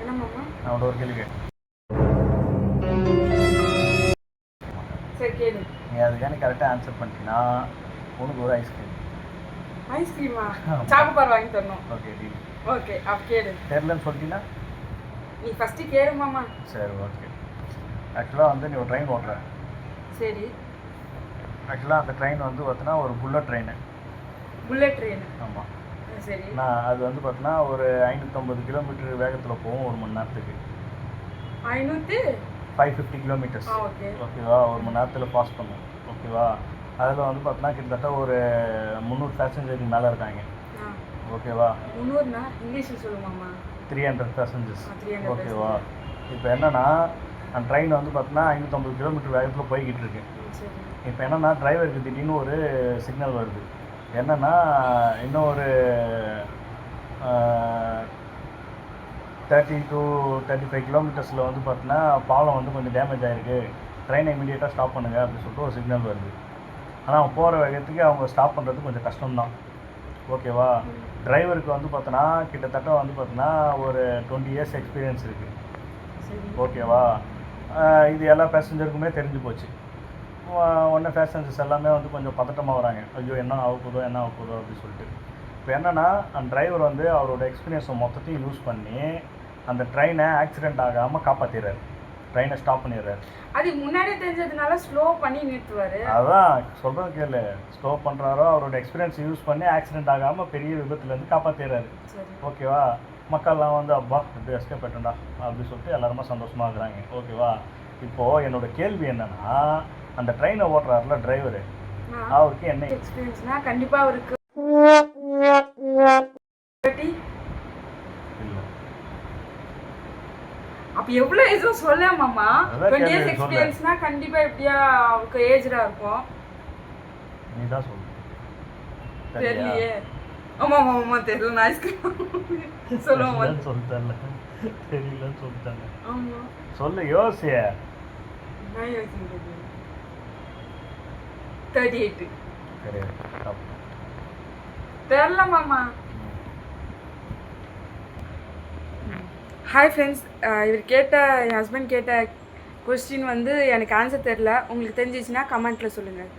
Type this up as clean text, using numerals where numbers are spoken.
என்ன மாமா? நான் ஒரு கேள்வி கேட்டேன். சரி கேளு. நீ அதுக்கான கரெக்டாக ஆன்சர் பண்ணிட்டீங்கன்னா உனக்கு ஒரு ஐஸ்கிரீம். ஐஸ்கிரீமா? சாக்குபார் வாங்கி தரணும். Okay deal. ஓகே அப்ப கேளு. தெரியலன்னு சொல்லிட்டீங்கன்னா நீ ஃபர்ஸ்ட் கேளு மாமா. சரி ஓகே. ஆக்சுவலாக வந்து நீ ஒரு ட்ரெயின் ஓட்டுற. சரி. ஆக்சுவலாக அந்த ட்ரெயின் வந்து பார்த்தீங்கன்னா ஒரு புல்லட் ட்ரெயின். Bullet train. ஆமாம். சரி. நான் அது வந்து பார்த்தீங்கன்னா ஒரு 550 கிலோமீட்டர் வேகத்தில் போகும் ஒரு மணி நேரத்துக்கு. 550 கிலோமீட்டர்ஸ். ஓகே. ஓகேவா? ஒரு மணி நேரத்தில் பாஸ் பண்ணும். ஓகேவா? அதில் வந்து பார்த்தீங்கன்னா கிட்டத்தட்ட ஒரு 300 பேசஞ்சருக்கு மேலே இருக்காங்க. ஓகேவா? 300னா இங்கிலீஷில் சொல்லுமாம்மா. 300 பேசஞ்சர்ஸ். 300 ஓகேவா? இப்போ என்னென்னா அந்த ட்ரெயின் வந்து பார்த்தீங்கன்னா 550 கிலோமீட்டர் வேகத்தில் போய்கிட்டு இருக்கு. சரி. இப்போ என்னென்னா டிரைவருக்கு திடீர்னு ஒரு சிக்னல் வருது. என்னென்னா இன்னும் ஒரு 30 to 35 கிலோமீட்டர்ஸில் வந்து பார்த்தீங்கன்னா பாலம் வந்து கொஞ்சம் டேமேஜ் ஆகிருக்கு, ட்ரெயினை இமீடியட்டாக ஸ்டாப் பண்ணுங்கள் அப்படின்னு சொல்லிட்டு ஒரு சிக்னல் வருது. ஆனால் அவங்க போகிற வேகத்துக்கு அவங்க ஸ்டாப் பண்ணுறது கொஞ்சம் கஷ்டம்தான். ஓகேவா? டிரைவருக்கு வந்து பார்த்தோன்னா கிட்டத்தட்ட வந்து பார்த்தோன்னா ஒரு 20 இயர்ஸ் எக்ஸ்பீரியன்ஸ் இருக்குது. ஓகேவா? இது எல்லா பேசஞ்சருக்குமே தெரிஞ்சு போச்சு. உடனே பேசஞ்சர்ஸ் எல்லாமே வந்து கொஞ்சம் பதட்டமாக வராங்க. ஐயோ என்ன ஆக போதோ அப்படின்னு சொல்லிட்டு. இப்போ என்னென்னா அந்த டிரைவர் வந்து அவரோட எக்ஸ்பீரியன்ஸை மொத்தத்தையும் யூஸ் பண்ணி அந்த ட்ரெயினை ஆக்சிடெண்ட் ஆகாமல் காப்பாற்றிடுறாரு. ட்ரெயினை ஸ்டாப் பண்ணிடுறாரு. அது முன்னாடியே தெரிஞ்சதுனால ஸ்லோ பண்ணி நிறுத்துவார். அதான் சொல்கிறது கேளு. ஸ்லோ பண்ணுறாரோ அவரோட எக்ஸ்பீரியன்ஸ் யூஸ் பண்ணி ஆக்சிடெண்ட் ஆகாமல் பெரிய விபத்துலேருந்து காப்பாற்றிடுறாரு. ஓகேவா? மக்கள்லாம் வந்து அப்பா இப்படி எஸ்கேப் ஆகிட்டோம்டா அப்படின்னு சொல்லிட்டு எல்லாருமே சந்தோஷமாக இருக்கிறாங்க. ஓகேவா? இப்போது என்னோடய கேள்வி என்னென்னா அந்த ட்ரெயினை ஓட்டுறாருல டிரைவரு, அவருக்கு என்ன எக்ஸ்பீரியன்ஸ்னா கண்டிப்பாக அவருக்கு அப்போ எவ்வளோ ஏஜும் சொல்லாமாம்மா. 20 இயர்ஸ் எக்ஸ்பீரியன்ஸ்னா கண்டிப்பாக எப்படியா அவருக்கு ஏஜ்டாக இருக்கும். நீ தான் சொல்லு. தெரியலையே. ஆமாம் ஆமாம் தெரியல. ஐஸ்கிரீம் சொல்லுவோம் சொல்லிட்டாங்க. தெரியலன்னு சொல்லிட்டாங்க. ஆமாம் சொல்லு யோசிய. நான் யோசிக்கிறது 38. தெரில மாமா. ஹாய் ஃப்ரெண்ட்ஸ், இவர் கேட்ட என் ஹஸ்பண்ட் கேட்ட கொஸ்டின் வந்து எனக்கு ஆன்சர் தெரில. உங்களுக்கு தெரிஞ்சிச்சுன்னா கமெண்ட்டில் சொல்லுங்கள்.